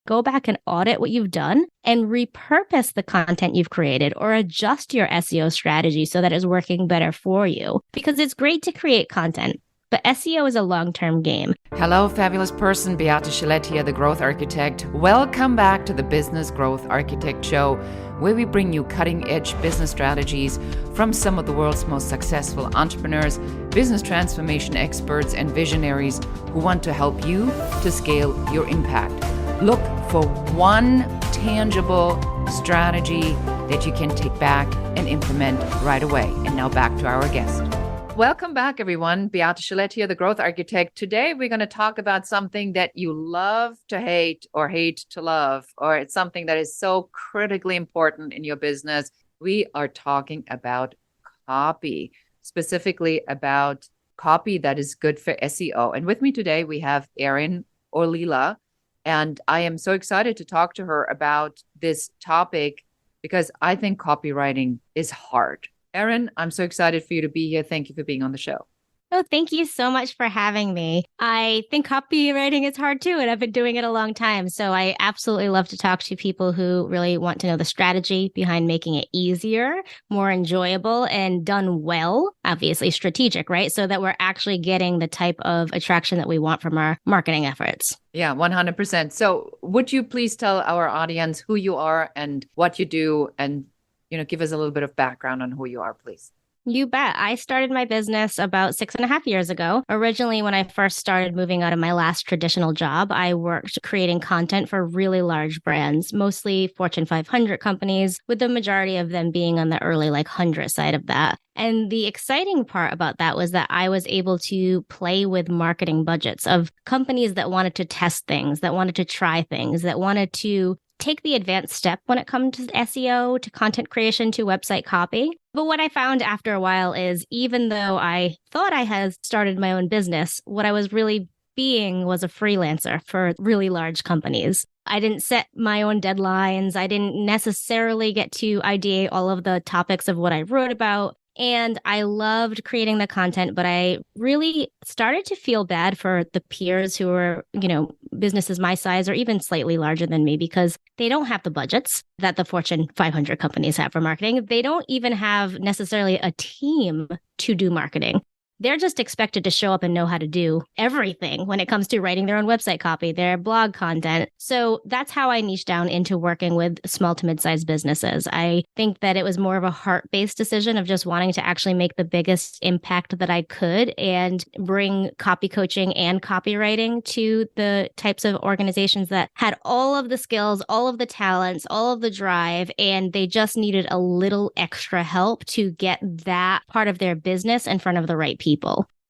go back and audit what you've done and repurpose the content you've created or adjust your SEO strategy so that it's working better for you. Because it's great to create content, but SEO is a long-term game. Hello, fabulous person. Beate Gillette here, the Growth Architect. Welcome back to the Business Growth Architect Show, where we bring you cutting-edge business strategies from some of the world's most successful entrepreneurs, business transformation experts, and visionaries who want to help you to scale your impact. Look for one tangible strategy that you can take back and implement right away. And now back to our guest. Welcome back, everyone. Beate Gillette here, the Growth Architect. Today, we're going to talk about something that you love to hate or hate to love, or it's something that is so critically important in your business. We are talking about copy, specifically about copy that is good for SEO. And with me today, we have Erin Ollila, and I am so excited to talk to her about this topic because I think copywriting is hard. Erin, I'm so excited for you to be here. Thank you for being on the show. Oh, thank you so much for having me. I think copywriting is hard too, and I've been doing it a long time. So I absolutely love to talk to people who really want to know the strategy behind making it easier, more enjoyable, and done well, obviously strategic, right? So that we're actually getting the type of attraction that we want from our marketing efforts. Yeah, 100%. So would you please tell our audience who you are and what you do, and give us a little bit of background on who you are, please. You bet. I started my business about 6.5 years ago. Originally, when I first started moving out of my last traditional job, I worked creating content for really large brands, mostly Fortune 500 companies, with the majority of them being on the early 100 side of that. And the exciting part about that was that I was able to play with marketing budgets of companies that wanted to test things, that wanted to try things, that wanted to take the advanced step when it comes to SEO, to content creation, to website copy. But what I found after a while is even though I thought I had started my own business, what I was really being was a freelancer for really large companies. I didn't set my own deadlines. I didn't necessarily get to ideate all of the topics of what I wrote about. And I loved creating the content, but I really started to feel bad for the peers who were, businesses my size or even slightly larger than me because they don't have the budgets that the Fortune 500 companies have for marketing. They don't even have necessarily a team to do marketing. They're just expected to show up and know how to do everything when it comes to writing their own website copy, their blog content. So that's how I niched down into working with small to mid-sized businesses. I think that it was more of a heart-based decision of just wanting to actually make the biggest impact that I could and bring copy coaching and copywriting to the types of organizations that had all of the skills, all of the talents, all of the drive, and they just needed a little extra help to get that part of their business in front of the right people.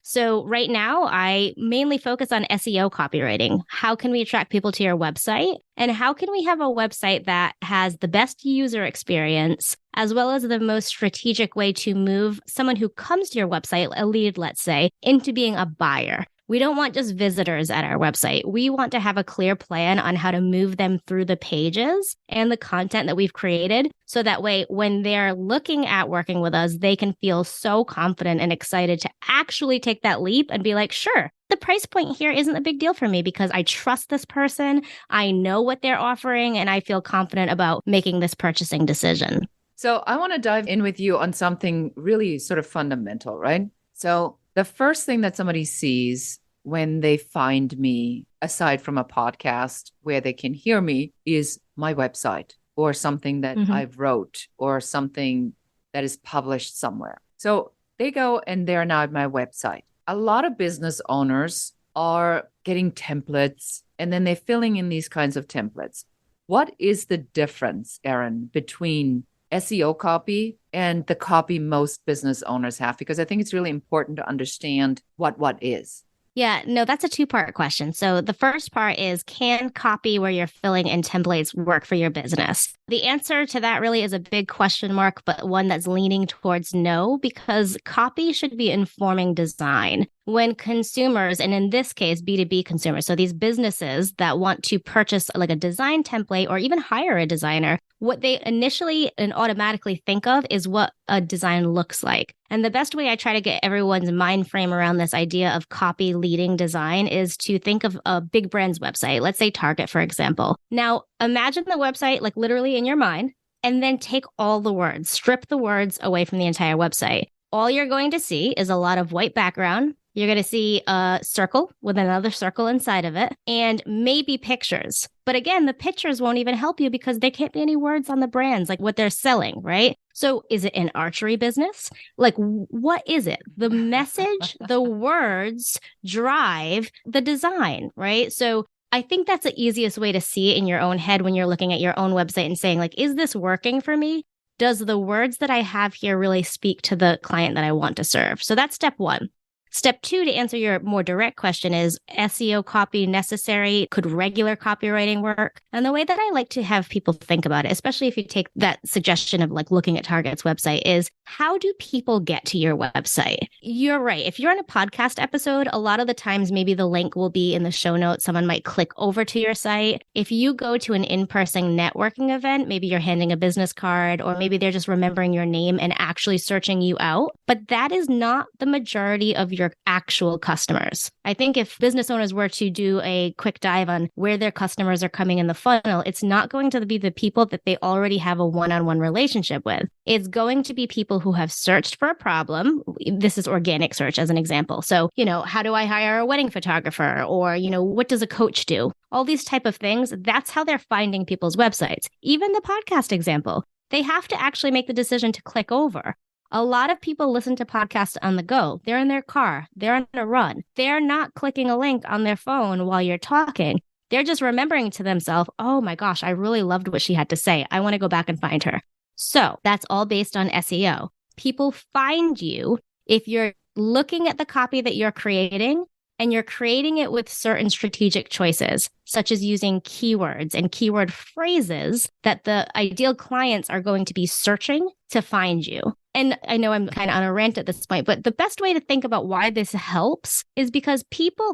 So right now, I mainly focus on SEO copywriting. How can we attract people to your website? And how can we have a website that has the best user experience, as well as the most strategic way to move someone who comes to your website, a lead, let's say, into being a buyer? We don't want just visitors at our website. We want to have a clear plan on how to move them through the pages and the content that we've created. So that way, when they're looking at working with us, they can feel so confident and excited to actually take that leap and be like, sure, the price point here isn't a big deal for me because I trust this person. I know what they're offering, and I feel confident about making this purchasing decision. So I want to dive in with you on something really sort of fundamental, right? So the first thing that somebody sees when they find me, aside from a podcast where they can hear me, is my website or something that I wrote or something that is published somewhere. So they go and they're now at my website. A lot of business owners are getting templates and then they're filling in these kinds of templates. What is the difference, Erin, between SEO copy and the copy most business owners have? Because I think it's really important to understand what is. Yeah, no, that's a two-part question. So the first part is, can copy where you're filling in templates work for your business? The answer to that really is a big question mark, but one that's leaning towards no, because copy should be informing design. When consumers, and in this case, B2B consumers, so these businesses that want to purchase like a design template or even hire a designer, what they initially and automatically think of is what a design looks like. And the best way I try to get everyone's mind frame around this idea of copy leading design is to think of a big brand's website. Let's say Target, for example. Now, imagine the website like literally in your mind, and then take all the words, strip the words away from the entire website. All you're going to see is a lot of white background. You're going to see a circle with another circle inside of it and maybe pictures. But again, the pictures won't even help you because there can't be any words on the brands, like what they're selling, right? So is it an archery business? Like, what is it? The message, the words drive the design, right? So I think that's the easiest way to see it in your own head when you're looking at your own website and saying, like, is this working for me? Does the words that I have here really speak to the client that I want to serve? So that's step one. Step two, to answer your more direct question, is SEO copy necessary? Could regular copywriting work? And the way that I like to have people think about it, especially if you take that suggestion of like looking at Target's website, is how do people get to your website? You're right. If you're on a podcast episode, a lot of the times maybe the link will be in the show notes. Someone might click over to your site. If you go to an in-person networking event, maybe you're handing a business card, or maybe they're just remembering your name and actually searching you out. But that is not the majority of your actual customers. I think if business owners were to do a quick dive on where their customers are coming in the funnel, it's not going to be the people that they already have a one-on-one relationship with. It's going to be people who have searched for a problem. This is organic search as an example. So, how do I hire a wedding photographer? Or, what does a coach do? All these type of things. That's how they're finding people's websites. Even the podcast example, they have to actually make the decision to click over. A lot of people listen to podcasts on the go. They're in their car. They're on a run. They're not clicking a link on their phone while you're talking. They're just remembering to themselves, oh my gosh, I really loved what she had to say. I want to go back and find her. So that's all based on SEO. People find you if you're looking at the copy that you're creating and you're creating it with certain strategic choices, such as using keywords and keyword phrases that the ideal clients are going to be searching to find you. And I know I'm kind of on a rant at this point, but the best way to think about why this helps is because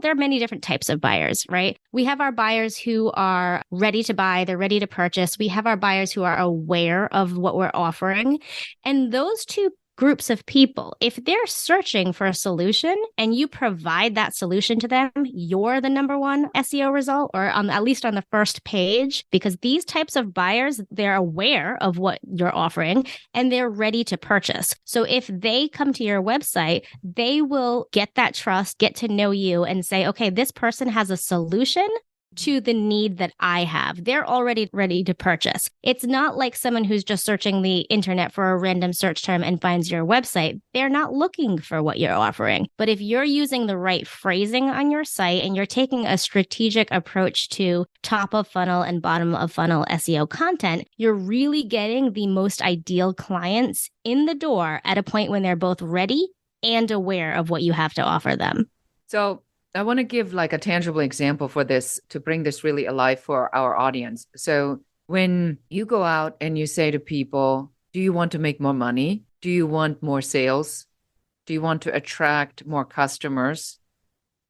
there are many different types of buyers, right? We have our buyers who are ready to buy, they're ready to purchase. We have our buyers who are aware of what we're offering. And those two groups of people, if they're searching for a solution and you provide that solution to them, you're the number one SEO result, or at least on the first page, because these types of buyers, they're aware of what you're offering and they're ready to purchase. So if they come to your website, they will get that trust, get to know you and say, okay, this person has a solution to the need that I have. They're already ready to purchase. It's not like someone who's just searching the internet for a random search term and finds your website. They're not looking for what you're offering. But if you're using the right phrasing on your site and you're taking a strategic approach to top of funnel and bottom of funnel SEO content, you're really getting the most ideal clients in the door at a point when they're both ready and aware of what you have to offer them. So I want to give like a tangible example for this to bring this really alive for our audience. So when you go out and you say to people, do you want to make more money? Do you want more sales? Do you want to attract more customers?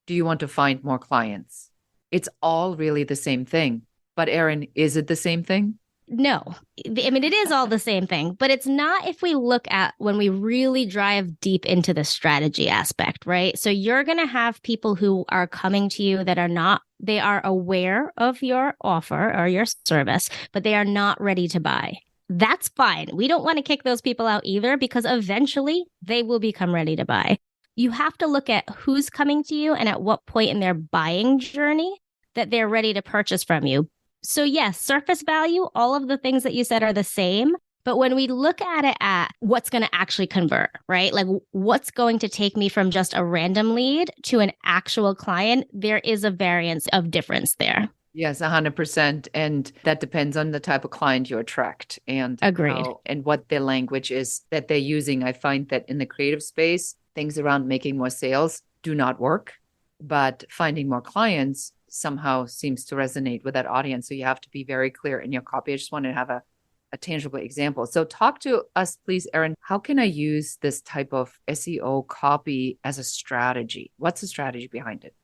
Do you want to find more clients? It's all really the same thing. But Erin, is it the same thing? No, I mean, it is all the same thing, but it's not if we look at when we really drive deep into the strategy aspect, right? So you're going to have people who are coming to you that they are aware of your offer or your service, but they are not ready to buy. That's fine. We don't want to kick those people out either, because eventually they will become ready to buy. You have to look at who's coming to you and at what point in their buying journey that they're ready to purchase from you. So yes, surface value, all of the things that you said are the same. But when we look at it at what's going to actually convert, right? Like what's going to take me from just a random lead to an actual client, there is a variance of difference there. Yes, 100%. And that depends on the type of client you attract and agreed. And what their language is that they're using. I find that in the creative space, things around making more sales do not work, but finding more clients somehow seems to resonate with that audience. So you have to be very clear in your copy. I just want to have a a tangible example. So talk to us, please, Erin. How can I use this type of SEO copy as a strategy? What's the strategy behind it?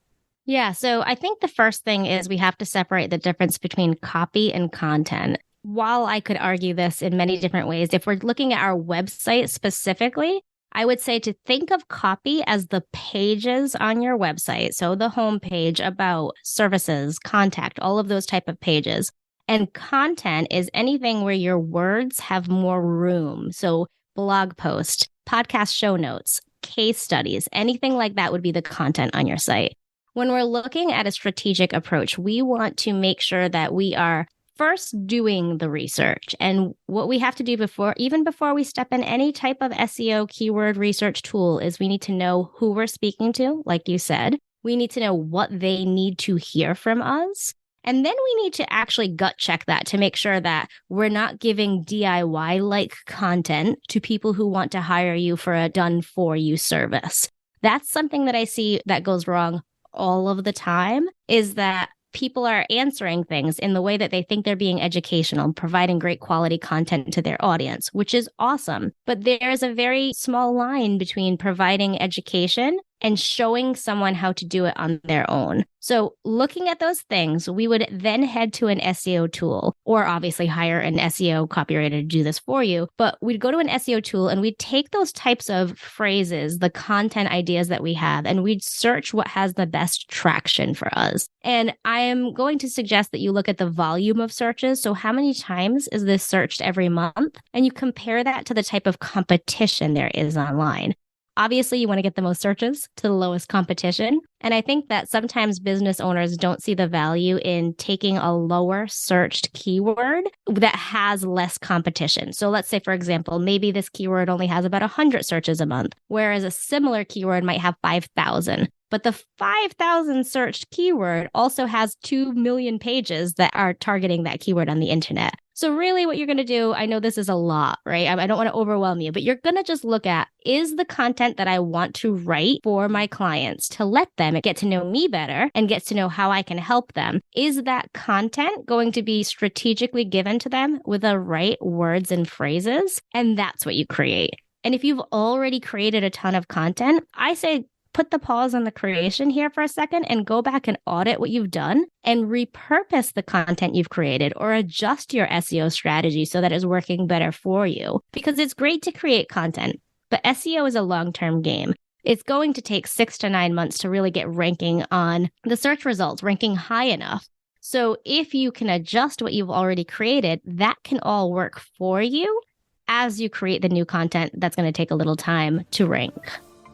Yeah, so I think the first thing is we have to separate the difference between copy and content. While I could argue this in many different ways, if we're looking at our website specifically, I would say to think of copy as the pages on your website. So the homepage, about, services, contact, all of those type of pages. And content is anything where your words have more room. So blog post, podcast show notes, case studies, anything like that would be the content on your site. When we're looking at a strategic approach, we want to make sure that we are first doing the research. And what we have to do even before we step in any type of SEO keyword research tool, is we need to know who we're speaking to, like you said. We need to know what they need to hear from us. And then we need to actually gut check that to make sure that we're not giving DIY-like content to people who want to hire you for a done-for-you service. That's something that I see that goes wrong all of the time, is that people are answering things in the way that they think they're being educational, providing great quality content to their audience, which is awesome. But there's a very small line between providing education and showing someone how to do it on their own. So looking at those things, we would then head to an SEO tool, or obviously hire an SEO copywriter to do this for you. But we'd go to an SEO tool and we'd take those types of phrases, the content ideas that we have, and we'd search what has the best traction for us. And I am going to suggest that you look at the volume of searches. So how many times is this searched every month? And you compare that to the type of competition there is online. Obviously, you want to get the most searches to the lowest competition. And I think that sometimes business owners don't see the value in taking a lower searched keyword that has less competition. So let's say, for example, maybe this keyword only has about 100 searches a month, whereas a similar keyword might have 5,000. But the 5,000 searched keyword also has 2 million pages that are targeting that keyword on the internet. So really what you're going to do, I know this is a lot, right? I don't want to overwhelm you, but you're going to just look at, is the content that I want to write for my clients to let them get to know me better and get to know how I can help them? Is that content going to be strategically given to them with the right words and phrases? And that's what you create. And if you've already created a ton of content, I say put the pause on the creation here for a second and go back and audit what you've done and repurpose the content you've created, or adjust your SEO strategy so that it's working better for you. Because it's great to create content, but SEO is a long-term game. It's going to take 6 to 9 months to really get ranking on the search results, ranking high enough. So if you can adjust what you've already created, that can all work for you as you create the new content that's going to take a little time to rank.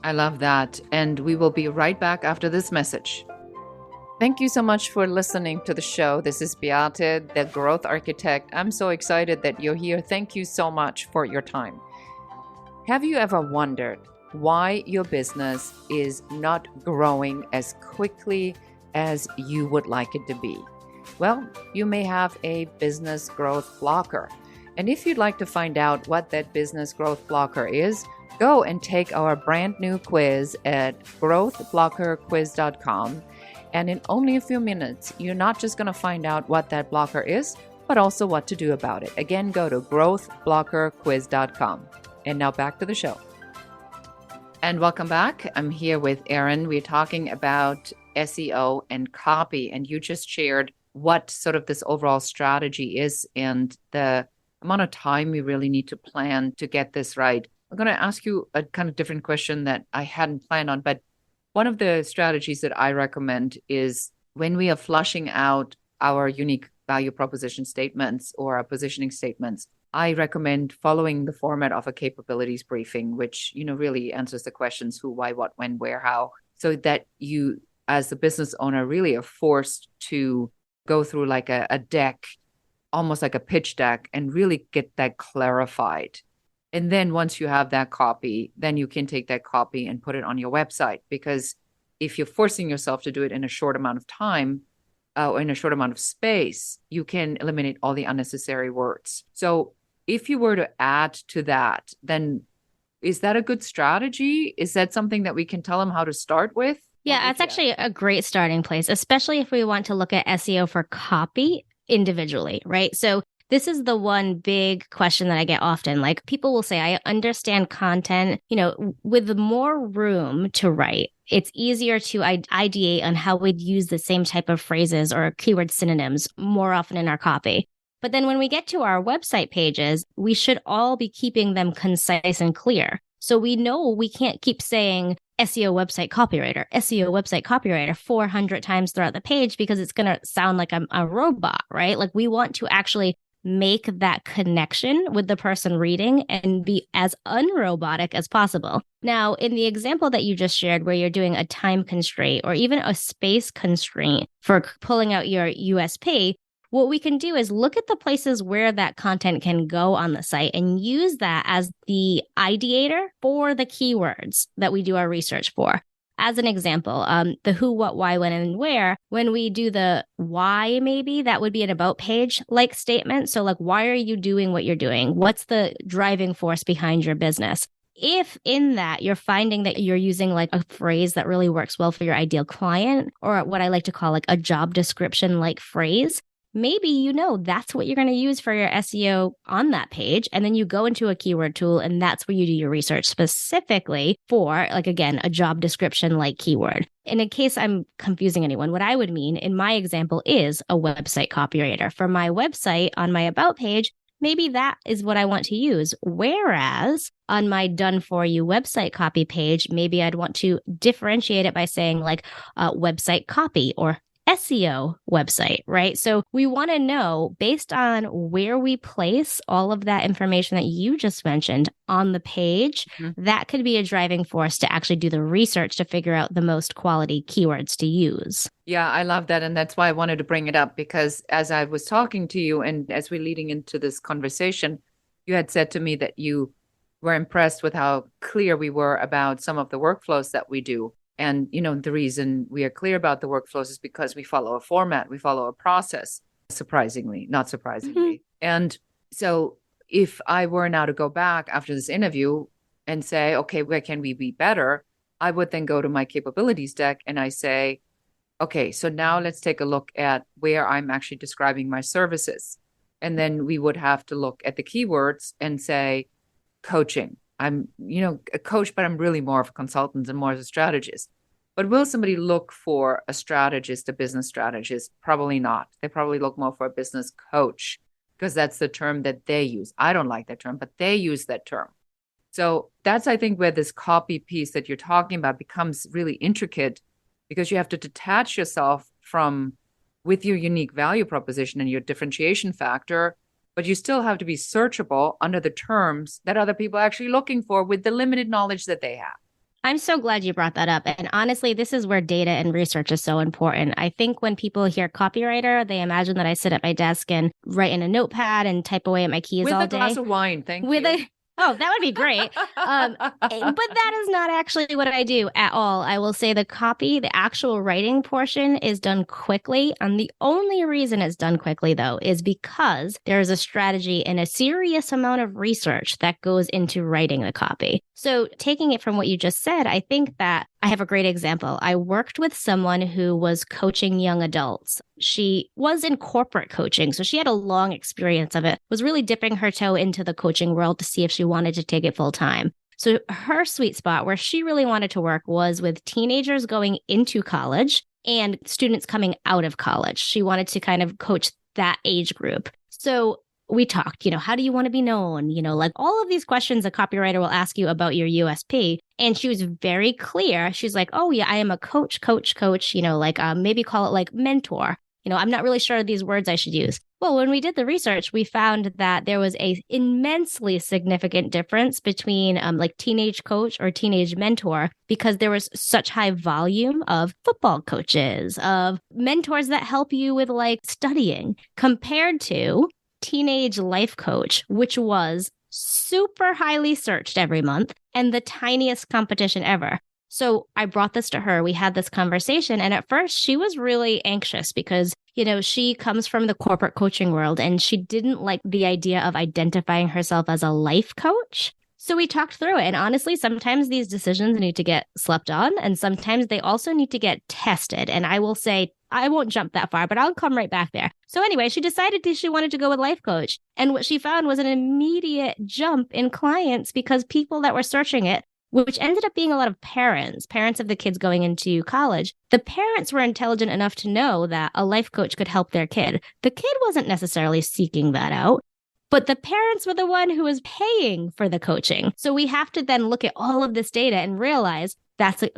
I love that. And we will be right back after this message. Thank you so much for listening to the show. This is Beate, the Growth Architect. I'm so excited that you're here. Thank you so much for your time. Have you ever wondered why your business is not growing as quickly as you would like it to be? Well, you may have a business growth blocker. And if you'd like to find out what that business growth blocker is, go and take our brand new quiz at growthblockerquiz.com. And in only a few minutes, you're not just going to find out what that blocker is, but also what to do about it. Again, go to growthblockerquiz.com. And now back to the show. And welcome back. I'm here with Erin. We're talking about SEO and copy. And you just shared what sort of this overall strategy is and the amount of time we really need to plan to get this right. I'm going to ask you a kind of different question that I hadn't planned on, but one of the strategies that I recommend is when we are flushing out our unique value proposition statements or our positioning statements, I recommend following the format of a capabilities briefing, which, really answers the questions who, why, what, when, where, how, so that you, as the business owner, really are forced to go through like a deck, almost like a pitch deck, and really get that clarified. And then once you have that copy, then you can take that copy and put it on your website. Because if you're forcing yourself to do it in a short amount of time, or in a short amount of space, you can eliminate all the unnecessary words. So if you were to add to that, then is that a good strategy? Is that something that we can tell them how to start with? Yeah, it's actually a great starting place, especially if we want to look at SEO for copy individually, right? So this is the one big question that I get often. Like people will say, I understand content, with more room to write. It's easier to ideate on how we'd use the same type of phrases or keyword synonyms more often in our copy. But then when we get to our website pages, we should all be keeping them concise and clear. So we know we can't keep saying SEO website copywriter 400 times throughout the page because it's going to sound like I'm a robot, right? Like we want to actually make that connection with the person reading and be as unrobotic as possible. Now, in the example that you just shared, where you're doing a time constraint or even a space constraint for pulling out your USP, what we can do is look at the places where that content can go on the site and use that as the ideator for the keywords that we do our research for. As an example, the who, what, why, when, and where, when we do the why, maybe that would be an about page like statement. So like, why are you doing what you're doing? What's the driving force behind your business? If in that you're finding that you're using like a phrase that really works well for your ideal client, or what I like to call like a job description like phrase, maybe that's what you're going to use for your SEO on that page. And then you go into a keyword tool and that's where you do your research specifically for, like, again, a job description like keyword. And in case I'm confusing anyone, what I would mean in my example is a website copywriter. For my website on my about page, maybe that is what I want to use. Whereas on my done for you website copy page, maybe I'd want to differentiate it by saying like website copy or SEO website, right? So we want to know, based on where we place all of that information that you just mentioned on the page, that could be a driving force to actually do the research to figure out the most quality keywords to use. Yeah, I love that. And that's why I wanted to bring it up, because as I was talking to you and as we're leading into this conversation, you had said to me that you were impressed with how clear we were about some of the workflows that we do. And, the reason we are clear about the workflows is because we follow a format, we follow a process, not surprisingly. And so if I were now to go back after this interview and say, okay, where can we be better? I would then go to my capabilities deck and I say, okay, so now let's take a look at where I'm actually describing my services. And then we would have to look at the keywords and say, coaching. I'm, a coach, but I'm really more of a consultant and more as a strategist. But will somebody look for a strategist, a business strategist? Probably not. They probably look more for a business coach because that's the term that they use. I don't like that term, but they use that term. So that's, I think, where this copy piece that you're talking about becomes really intricate, because you have to detach yourself from with your unique value proposition and your differentiation factor, but you still have to be searchable under the terms that other people are actually looking for with the limited knowledge that they have. I'm so glad you brought that up. And honestly, this is where data and research is so important. I think when people hear copywriter, they imagine that I sit at my desk and write in a notepad and type away at my keys all day. With a glass of wine, thank you. Oh, that would be great. But that is not actually what I do at all. I will say the copy, the actual writing portion is done quickly. And the only reason it's done quickly, though, is because there is a strategy and a serious amount of research that goes into writing the copy. So taking it from what you just said, I think that I have a great example. I worked with someone who was coaching young adults. She was in corporate coaching, so she had a long experience of it, was really dipping her toe into the coaching world to see if she wanted to take it full time. So her sweet spot where she really wanted to work was with teenagers going into college and students coming out of college. She wanted to kind of coach that age group. So we talked, how do you want to be known? Like all of these questions a copywriter will ask you about your USP. And she was very clear. She's like, oh yeah, I am a coach, maybe call it like mentor. I'm not really sure of these words I should use. Well, when we did the research, we found that there was a immensely significant difference between like teenage coach or teenage mentor, because there was such high volume of football coaches, of mentors that help you with like studying, compared to teenage life coach, which was super highly searched every month and the tiniest competition ever. So I brought this to her. We had this conversation. And at first she was really anxious because, she comes from the corporate coaching world and she didn't like the idea of identifying herself as a life coach. So we talked through it. And honestly, sometimes these decisions need to get slept on and sometimes they also need to get tested. And I will say I won't jump that far, but I'll come right back there. So anyway, she decided she wanted to go with life coach. And what she found was an immediate jump in clients because people that were searching it, which ended up being a lot of parents of the kids going into college. The parents were intelligent enough to know that a life coach could help their kid. The kid wasn't necessarily seeking that out, but the parents were the one who was paying for the coaching. So we have to then look at all of this data and realize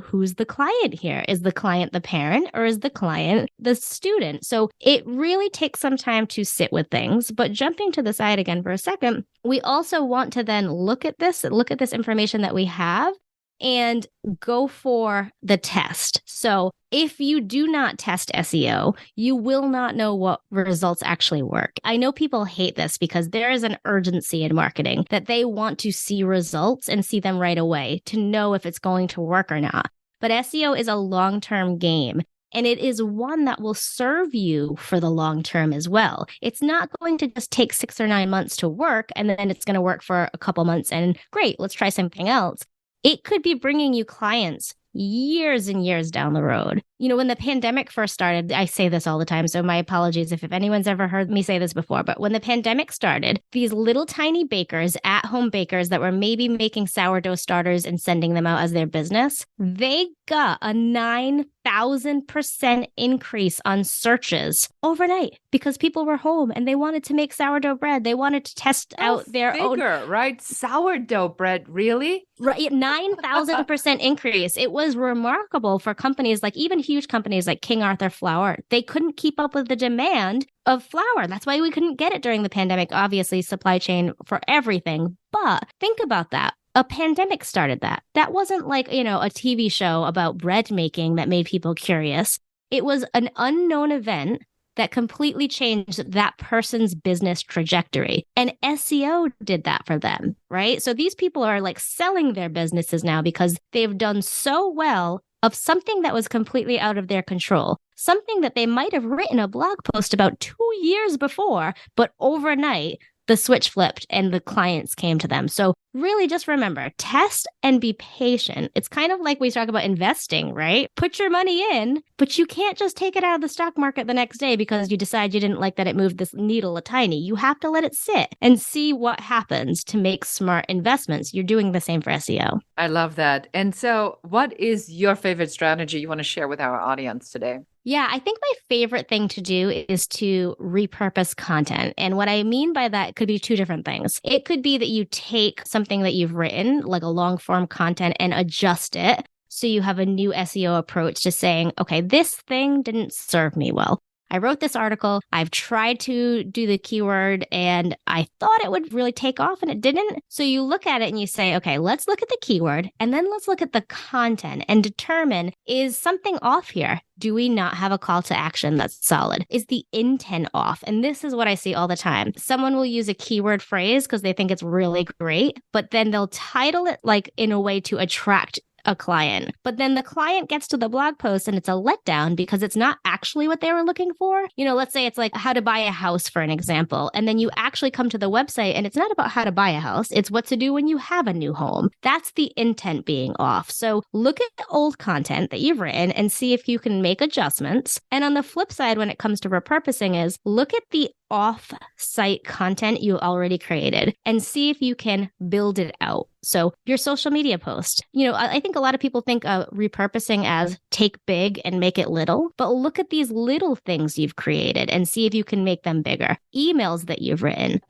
who's the client here? Is the client the parent or is the client the student? So it really takes some time to sit with things. But jumping to the side again for a second, we also want to then look at this information that we have and go for the test. So if you do not test SEO, you will not know what results actually work. I know people hate this because there is an urgency in marketing that they want to see results and see them right away to know if it's going to work or not. But SEO is a long-term game. And it is one that will serve you for the long term as well. It's not going to just take 6 or 9 months to work and then it's going to work for a couple months and great, let's try something else. It could be bringing you clients years and years down the road. You know, when the pandemic first started, I say this all the time, so my apologies if anyone's ever heard me say this before, but when the pandemic started, these little tiny bakers, at-home bakers that were maybe making sourdough starters and sending them out as their business, they got a 9,000% increase on searches overnight because people were home and they wanted to make sourdough bread. They wanted to test out their own. Right? Sourdough bread, really? Right, 9,000% increase. It was remarkable for companies like even huge companies like King Arthur Flour. They couldn't keep up with the demand of flour. That's why we couldn't get it during the pandemic. Obviously, supply chain for everything. But think about that. A pandemic started that. That wasn't like, a TV show about bread making that made people curious. It was an unknown event that completely changed that person's business trajectory. And SEO did that for them, right? So these people are like selling their businesses now because they've done so well of something that was completely out of their control, something that they might have written a blog post about 2 years before, but overnight, the switch flipped and the clients came to them. So really just remember, test and be patient. It's kind of like we talk about investing, right? Put your money in, but you can't just take it out of the stock market the next day because you decide you didn't like that it moved this needle a tiny. You have to let it sit and see what happens to make smart investments. You're doing the same for SEO. I love that. And so what is your favorite strategy you want to share with our audience today? Yeah, I think my favorite thing to do is to repurpose content. And what I mean by that could be two different things. It could be that you take something that you've written, like a long form content, and adjust it. So you have a new SEO approach to saying, okay, this thing didn't serve me well. I wrote this article. I've tried to do the keyword and I thought it would really take off and it didn't. So you look at it and you say, okay, let's look at the keyword and then let's look at the content and determine, is something off here? Do we not have a call to action that's solid? Is the intent off? And this is what I see all the time. Someone will use a keyword phrase because they think it's really great, but then they'll title it like in a way to attract a client. But then the client gets to the blog post and it's a letdown because it's not actually what they were looking for. Let's say it's like how to buy a house, for an example. And then you actually come to the website and it's not about how to buy a house. It's what to do when you have a new home. That's the intent being off. So look at the old content that you've written and see if you can make adjustments. And on the flip side, when it comes to repurposing, is look at the off-site content you already created and see if you can build it out. So your social media post, I think a lot of people think of repurposing as take big and make it little, but look at these little things you've created and see if you can make them bigger. Emails that you've written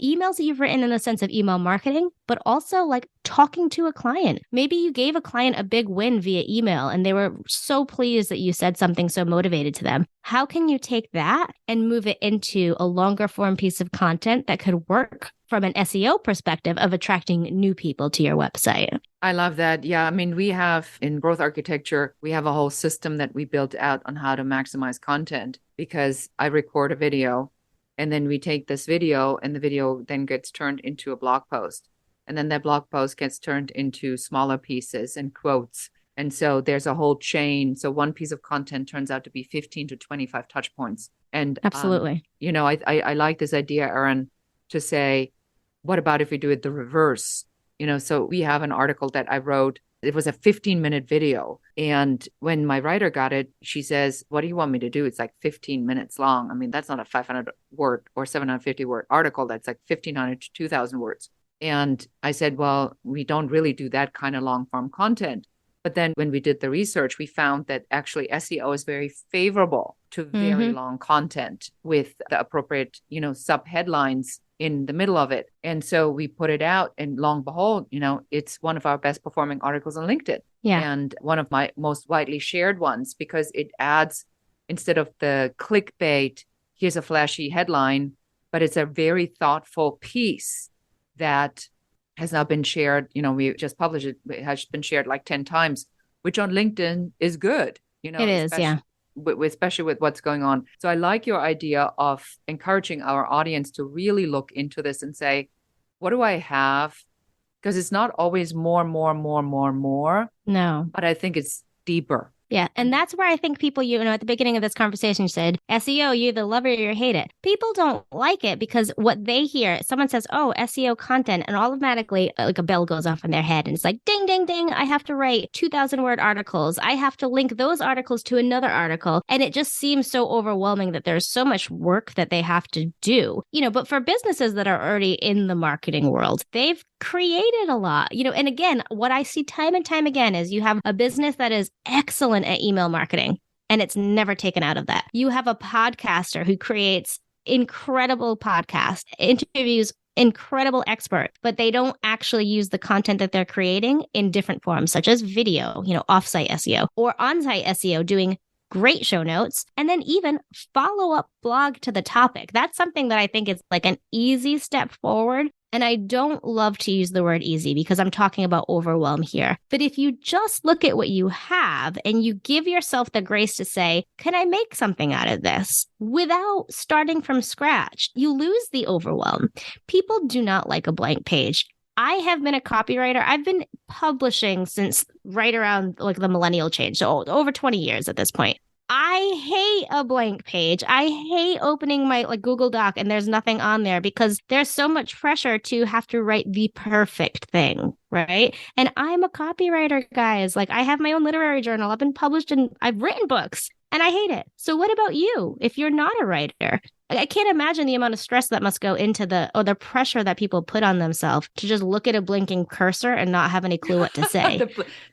in the sense of email marketing, but also like talking to a client. Maybe you gave a client a big win via email and they were so pleased that you said something so motivated to them. How can you take that and move it into a longer form piece of content that could work from an SEO perspective of attracting new people to your website? I love that. Yeah. I mean, we have in growth architecture, we have a whole system that we built out on how to maximize content, because I record a video and then we take this video and the video then gets turned into a blog post. And then that blog post gets turned into smaller pieces and quotes. And so there's a whole chain. So one piece of content turns out to be 15 to 25 touch points. And absolutely. I like this idea, Erin, to say, what about if we do it the reverse? So we have an article that I wrote It was a 15-minute video. And when my writer got it, she says, what do you want me to do? It's like 15 minutes long. I mean, that's not a 500 word or 750 word article. That's like 1,500 to 2,000 words. And I said, well, we don't really do that kind of long form content. But then when we did the research, we found that actually SEO is very favorable to very long content with the appropriate, sub headlines in the middle of it. And so we put it out, and lo and behold, it's one of our best performing articles on LinkedIn. Yeah. And one of my most widely shared ones, because it adds, instead of the clickbait, here's a flashy headline, but it's a very thoughtful piece that has now been shared. We just published it. It has been shared like 10 times, which on LinkedIn is good. It is, yeah. Especially with what's going on. So I like your idea of encouraging our audience to really look into this and say, what do I have? Because it's not always more. No. But I think it's deeper. Yeah. And that's where I think people, at the beginning of this conversation said, SEO, you either love it or you hate it. People don't like it because what they hear, someone says, oh, SEO content, and automatically like a bell goes off in their head. And it's like, ding, ding, ding. I have to write 2,000 word articles. I have to link those articles to another article. And it just seems so overwhelming that there's so much work that they have to do, but for businesses that are already in the marketing world, they've created a lot, and again, what I see time and time again is you have a business that is excellent at email marketing, and it's never taken out of that. You have a podcaster who creates incredible podcasts, interviews incredible experts, but they don't actually use the content that they're creating in different forms, such as video, offsite SEO or onsite SEO, doing great show notes, and then even follow-up blog to the topic. That's something that I think is like an easy step forward. And I don't love to use the word easy because I'm talking about overwhelm here. But if you just look at what you have and you give yourself the grace to say, can I make something out of this without starting from scratch, you lose the overwhelm. People do not like a blank page. I have been a copywriter. I've been publishing since right around like the millennial change. So over 20 years at this point. I hate a blank page. I hate opening my Google Doc and there's nothing on there because there's so much pressure to have to write the perfect thing, right? And I'm a copywriter, guys. I have my own literary journal. I've been published and I've written books and I hate it. So what about you if you're not a writer? I can't imagine the amount of stress that must go into the pressure that people put on themselves to just look at a blinking cursor and not have any clue what to say.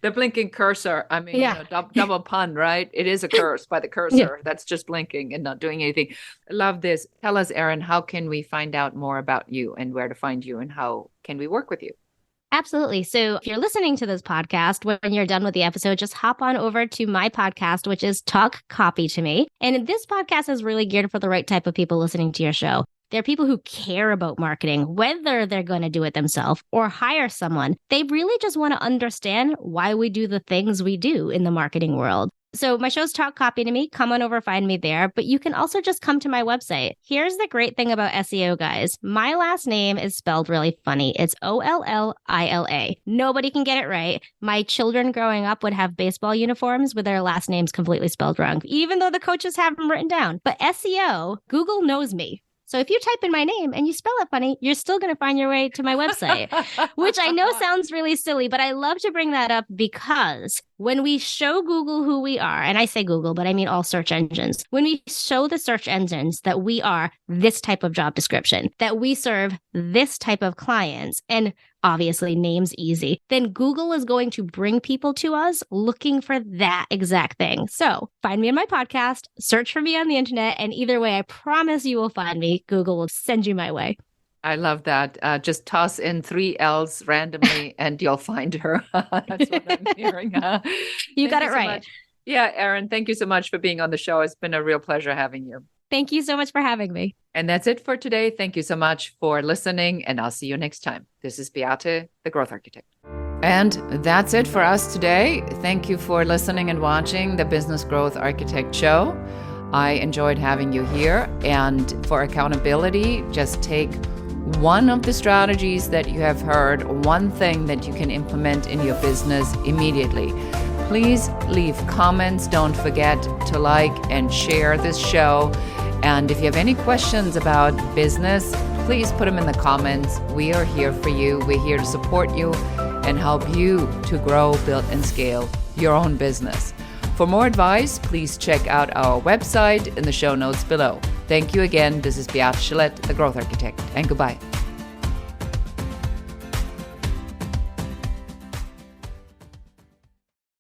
the blinking cursor. I mean, yeah. Double pun, right? It is a curse by the cursor. That's just blinking and not doing anything. I love this. Tell us, Erin, how can we find out more about you and where to find you and how can we work with you? Absolutely. So if you're listening to this podcast, when you're done with the episode, just hop on over to my podcast, which is Talk Copy to Me. And this podcast is really geared for the right type of people listening to your show. They're people who care about marketing, whether they're going to do it themselves or hire someone. They really just want to understand why we do the things we do in the marketing world. So my show's Talk Copy to Me. Come on over, find me there. But you can also just come to my website. Here's the great thing about SEO, guys. My last name is spelled really funny. It's Ollila. Nobody can get it right. My children growing up would have baseball uniforms with their last names completely spelled wrong, even though the coaches have them written down. But SEO, Google knows me. So if you type in my name and you spell it funny, you're still going to find your way to my website, which I know sounds really silly, but I love to bring that up because when we show Google who we are, and I say Google, but I mean all search engines, when we show the search engines that we are this type of job description, that we serve this type of clients, and obviously name's easy, then Google is going to bring people to us looking for that exact thing. So find me in my podcast, search for me on the internet, and either way, I promise you will find me. Google will send you my way. I love that. Just toss in 3 L's randomly and you'll find her. That's what I'm hearing. You got it right. Yeah, Erin, thank you so much for being on the show. It's been a real pleasure having you. Thank you so much for having me. And that's it for today. Thank you so much for listening, and I'll see you next time. This is Beate, the Growth Architect. And that's it for us today. Thank you for listening and watching the Business Growth Architect Show. I enjoyed having you here. And for accountability, just take one of the strategies that you have heard, one thing that you can implement in your business immediately. Please leave comments. Don't forget to like and share this show. And if you have any questions about business, please put them in the comments. We are here for you. We're here to support you. and help you to grow, build, and scale your own business. For more advice, please check out our website in the show notes below. Thank you again. This is Beate Gillette, the Growth Architect, and goodbye.